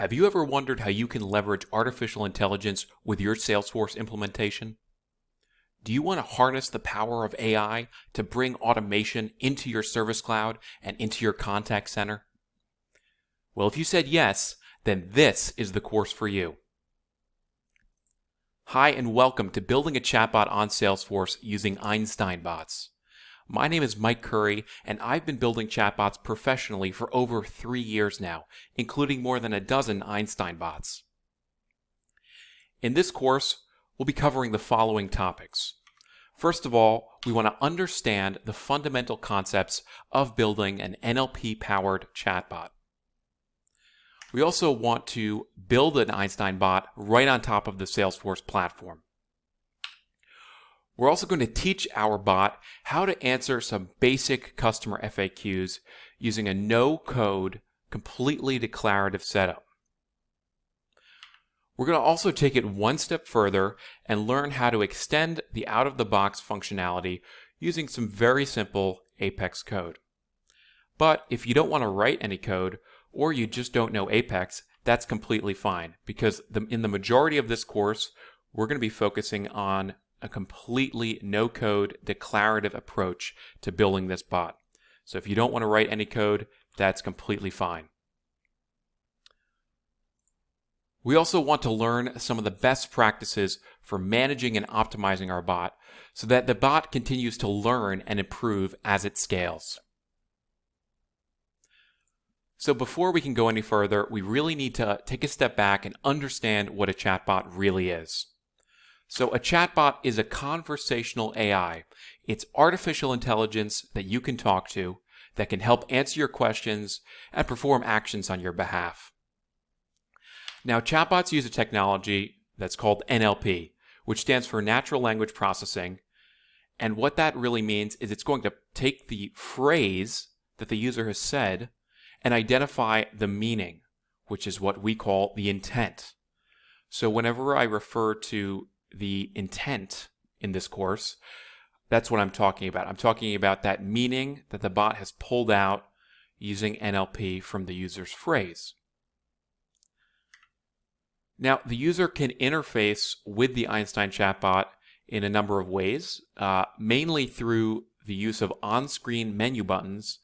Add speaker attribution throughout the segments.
Speaker 1: Have you ever wondered how you can leverage artificial intelligence with your Salesforce implementation? Do you want to harness the power of AI to bring automation into your Service Cloud and into your contact center? Well, if you said yes, then this is the course for you. Hi, and welcome to Building a Chatbot on Salesforce using Einstein Bots. My name is Mike Curry, and I've been building chatbots professionally for over 3 years now, including more than a dozen Einstein bots. In this course, we'll be covering the following topics. First of all, we want to understand the fundamental concepts of building an NLP-powered chatbot. We also want to build an Einstein bot right on top of the Salesforce platform. We're also going to teach our bot how to answer some basic customer FAQs using a no-code, completely declarative setup. We're going to also take it one step further and learn how to extend the out-of-the-box functionality using some very simple Apex code. But if you don't want to write any code, or you just don't know Apex, that's completely fine, because in the majority of this course, we're going to be focusing on a completely no-code declarative approach to building this bot. So if you don't want to write any code, that's completely fine. We also want to learn some of the best practices for managing and optimizing our bot so that the bot continues to learn and improve as it scales. So before we can go any further, we really need to take a step back and understand what a chatbot really is. So a chatbot is a conversational AI. It's artificial intelligence that you can talk to, that can help answer your questions and perform actions on your behalf. Now, chatbots use a technology that's called NLP, which stands for Natural Language Processing. And what that really means is it's going to take the phrase that the user has said and identify the meaning, which is what we call the intent. So whenever I refer to the intent in this course, that's what I'm talking about. I'm talking about that meaning that the bot has pulled out using NLP from the user's phrase. Now, the user can interface with the Einstein chatbot in a number of ways, mainly through the use of on-screen menu buttons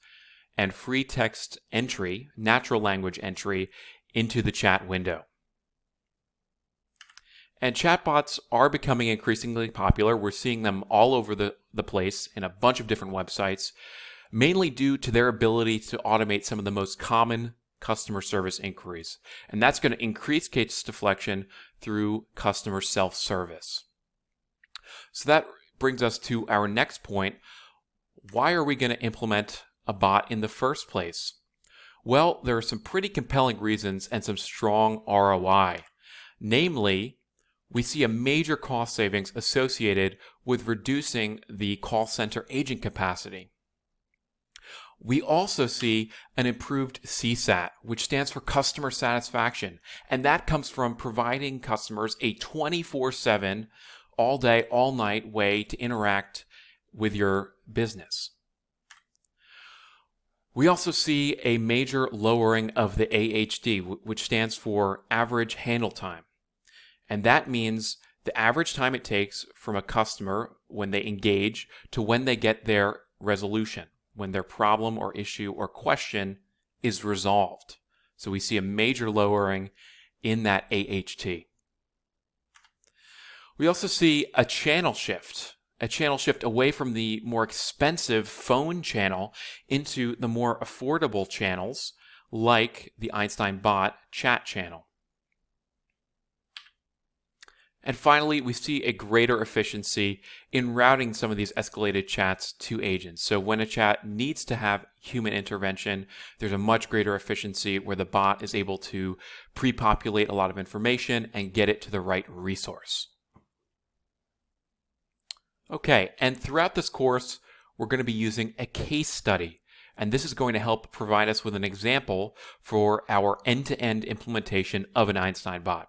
Speaker 1: and free text entry, natural language entry, into the chat window. And chatbots are becoming increasingly popular. We're seeing them all over the place in a bunch of different websites, mainly due to their ability to automate some of the most common customer service inquiries. And that's going to increase case deflection through customer self-service. So that brings us to our next point. Why are we going to implement a bot in the first place? Well, there are some pretty compelling reasons and some strong ROI. Namely, we see a major cost savings associated with reducing the call center agent capacity. We also see an improved CSAT, which stands for customer satisfaction, and that comes from providing customers a 24/7, all day, all night way to interact with your business. We also see a major lowering of the AHD, which stands for average handle time. And that means the average time it takes from a customer when they engage to when they get their resolution, when their problem or issue or question is resolved. So we see a major lowering in that AHT. We also see a channel shift away from the more expensive phone channel into the more affordable channels like the Einstein Bot chat channel. And finally, we see a greater efficiency in routing some of these escalated chats to agents. So when a chat needs to have human intervention, there's a much greater efficiency where the bot is able to pre-populate a lot of information and get it to the right resource. Okay, and throughout this course, we're going to be using a case study. And this is going to help provide us with an example for our end-to-end implementation of an Einstein bot.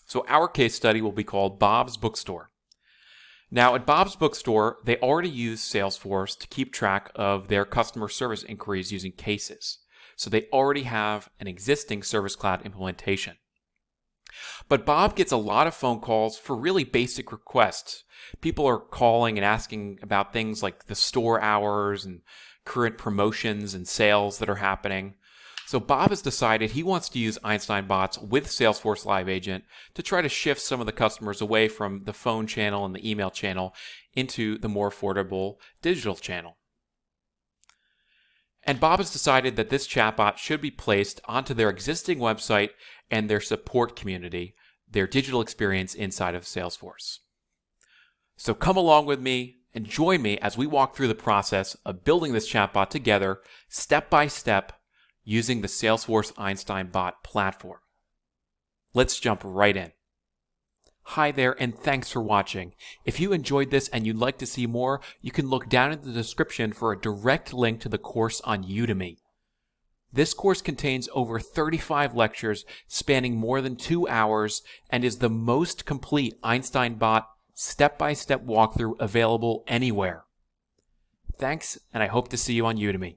Speaker 1: So our case study will be called Bob's Bookstore. Now at Bob's Bookstore, they already use Salesforce to keep track of their customer service inquiries using cases. so they already have an existing Service Cloud implementation. But Bob gets a lot of phone calls for really basic requests. People are calling and asking about things like the store hours and current promotions and sales that are happening. So Bob has decided he wants to use Einstein Bots with Salesforce Live Agent to try to shift some of the customers away from the phone channel and the email channel into the more affordable digital channel. And Bob has decided that this chatbot should be placed onto their existing website and their support community, their digital experience inside of Salesforce. So come along with me and join me as we walk through the process of building this chatbot together, step by step, using the Salesforce Einstein Bot Platform. Let's jump right in. Hi there, and thanks for watching. If you enjoyed this and you'd like to see more, you can look down in the description for a direct link to the course on Udemy. This course contains over 35 lectures spanning more than 2 hours and is the most complete Einstein Bot step-by-step walkthrough available anywhere. Thanks, and I hope to see you on Udemy.